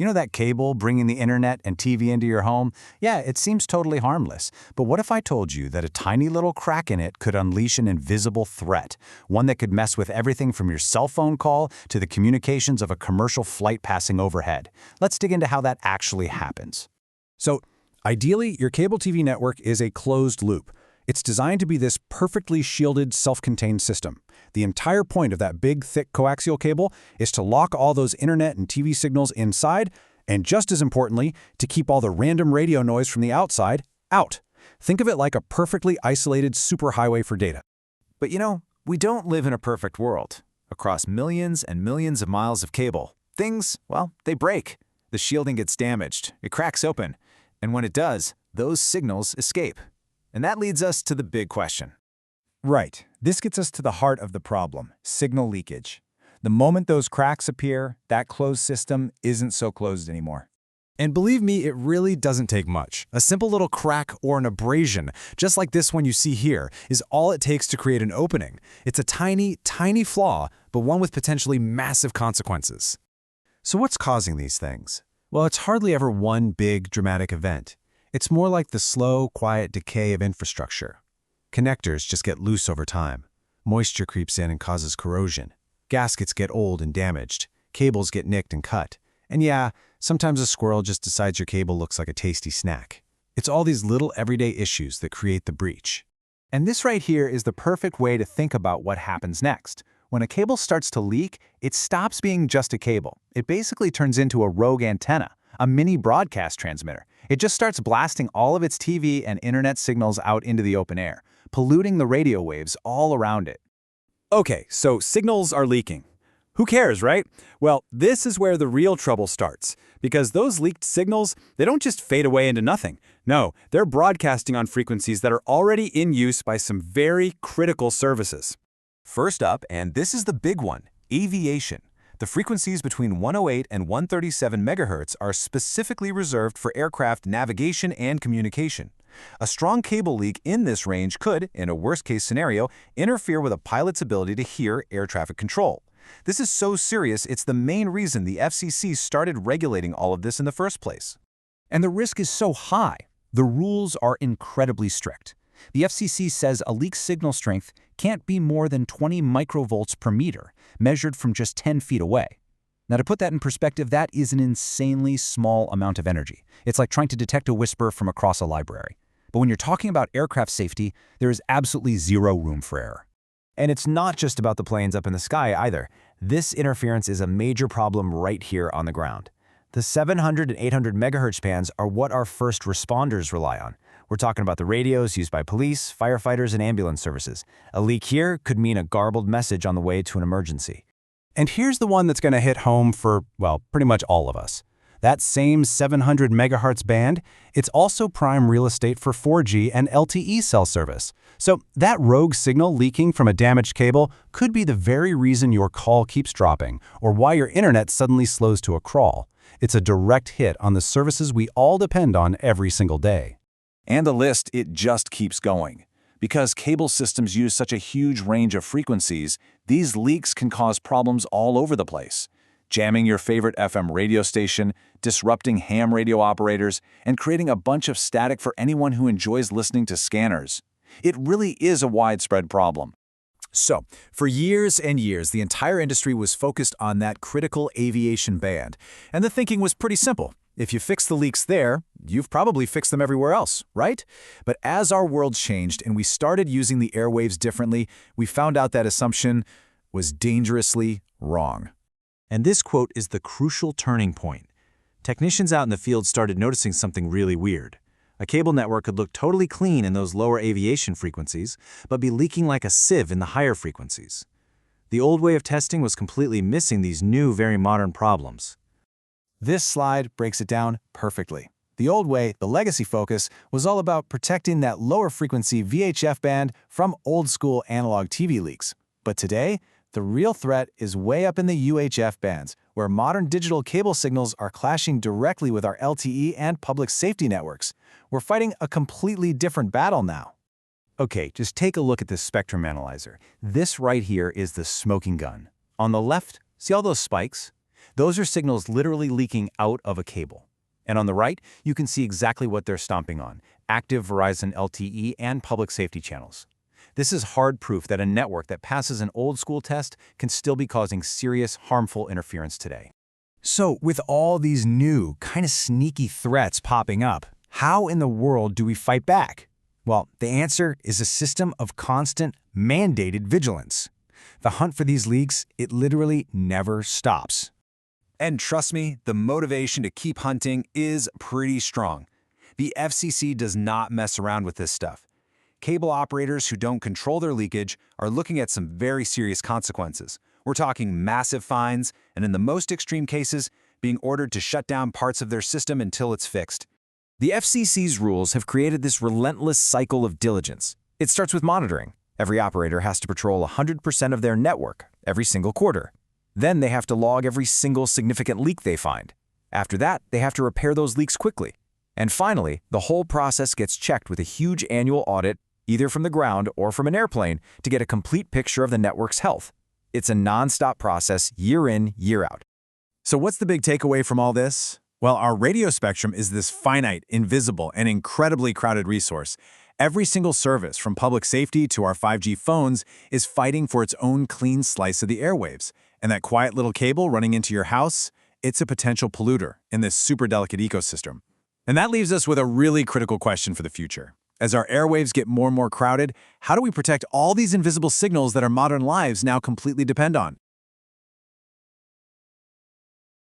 You know that cable bringing the internet and TV into your home? Yeah, it seems totally harmless. But what if I told you that a tiny little crack in it could unleash an invisible threat? One that could mess with everything from your cell phone call to the communications of a commercial flight passing overhead. Let's dig into how that actually happens. So, ideally, your cable TV network is a closed loop. It's designed to be this perfectly shielded, self-contained system. The entire point of that big, thick coaxial cable is to lock all those internet and TV signals inside, and just as importantly, to keep all the random radio noise from the outside out. Think of it like a perfectly isolated superhighway for data. But we don't live in a perfect world. Across millions and millions of miles of cable, things, they break. The shielding gets damaged, it cracks open, and when it does, those signals escape. And that leads us to the big question. Right. This gets us to the heart of the problem, signal leakage. The moment those cracks appear, that closed system isn't so closed anymore. And believe me, it really doesn't take much. A simple little crack or an abrasion, just like this one you see here, is all it takes to create an opening. It's a tiny, tiny flaw, but one with potentially massive consequences. So what's causing these things? Well, it's hardly ever one big, dramatic event. It's more like the slow, quiet decay of infrastructure. Connectors just get loose over time. Moisture creeps in and causes corrosion. Gaskets get old and damaged. Cables get nicked and cut. And yeah, sometimes a squirrel just decides your cable looks like a tasty snack. It's all these little everyday issues that create the breach. And this right here is the perfect way to think about what happens next. When a cable starts to leak, it stops being just a cable. It basically turns into a rogue antenna, a mini broadcast transmitter. It just starts blasting all of its TV and internet signals out into the open air, polluting the radio waves all around it. Okay, so signals are leaking. Who cares, right? Well, this is where the real trouble starts. Because those leaked signals, they don't just fade away into nothing. No, they're broadcasting on frequencies that are already in use by some very critical services. First up, and this is the big one, aviation. The frequencies between 108 and 137 MHz are specifically reserved for aircraft navigation and communication. A strong cable leak in this range could, in a worst-case scenario, interfere with a pilot's ability to hear air traffic control. This is so serious, it's the main reason the FCC started regulating all of this in the first place. And the risk is so high. The rules are incredibly strict. The FCC says a leak signal strength can't be more than 20 microvolts per meter, measured from just 10 feet away. Now, to put that in perspective, that is an insanely small amount of energy. It's like trying to detect a whisper from across a library. But when you're talking about aircraft safety, there is absolutely zero room for error. And it's not just about the planes up in the sky either. This interference is a major problem right here on the ground. The 700 and 800 megahertz bands are what our first responders rely on. We're talking about the radios used by police, firefighters, and ambulance services. A leak here could mean a garbled message on the way to an emergency. And here's the one that's going to hit home for, well, pretty much all of us. That same 700 megahertz band, it's also prime real estate for 4G and LTE cell service. So that rogue signal leaking from a damaged cable could be the very reason your call keeps dropping, or why your internet suddenly slows to a crawl. It's a direct hit on the services we all depend on every single day. And the list, it just keeps going. Because cable systems use such a huge range of frequencies, these leaks can cause problems all over the place. Jamming your favorite FM radio station, disrupting ham radio operators, and creating a bunch of static for anyone who enjoys listening to scanners. It really is a widespread problem. So, for years and years, the entire industry was focused on that critical aviation band. And the thinking was pretty simple. If you fix the leaks there, you've probably fixed them everywhere else, right? But as our world changed and we started using the airwaves differently, we found out that assumption was dangerously wrong. And this quote is the crucial turning point. Technicians out in the field started noticing something really weird. A cable network could look totally clean in those lower aviation frequencies, but be leaking like a sieve in the higher frequencies. The old way of testing was completely missing these new, very modern problems. This slide breaks it down perfectly. The old way, the legacy focus, was all about protecting that lower frequency VHF band from old-school analog TV leaks. But today, the real threat is way up in the UHF bands, where modern digital cable signals are clashing directly with our LTE and public safety networks. We're fighting a completely different battle now. Okay, just take a look at this spectrum analyzer. This right here is the smoking gun. On the left, see all those spikes? Those are signals literally leaking out of a cable. And on the right, you can see exactly what they're stomping on: active Verizon LTE and public safety channels. This is hard proof that a network that passes an old-school test can still be causing serious, harmful interference today. So, with all these new, kind of sneaky threats popping up, how in the world do we fight back? Well, the answer is a system of constant, mandated vigilance. The hunt for these leaks, it literally never stops. And trust me, the motivation to keep hunting is pretty strong. The FCC does not mess around with this stuff. Cable operators who don't control their leakage are looking at some very serious consequences. We're talking massive fines, and in the most extreme cases, being ordered to shut down parts of their system until it's fixed. The FCC's rules have created this relentless cycle of diligence. It starts with monitoring. Every operator has to patrol 100% of their network every single quarter. Then they have to log every single significant leak they find. After that, they have to repair those leaks quickly. And finally, the whole process gets checked with a huge annual audit, either from the ground or from an airplane, to get a complete picture of the network's health. It's a non-stop process, year in, year out. So what's the big takeaway from all this? Well, our radio spectrum is this finite, invisible, and incredibly crowded resource. Every single service, from public safety to our 5G phones, is fighting for its own clean slice of the airwaves. And that quiet little cable running into your house, it's a potential polluter in this super delicate ecosystem. And that leaves us with a really critical question for the future. As our airwaves get more and more crowded, how do we protect all these invisible signals that our modern lives now completely depend on?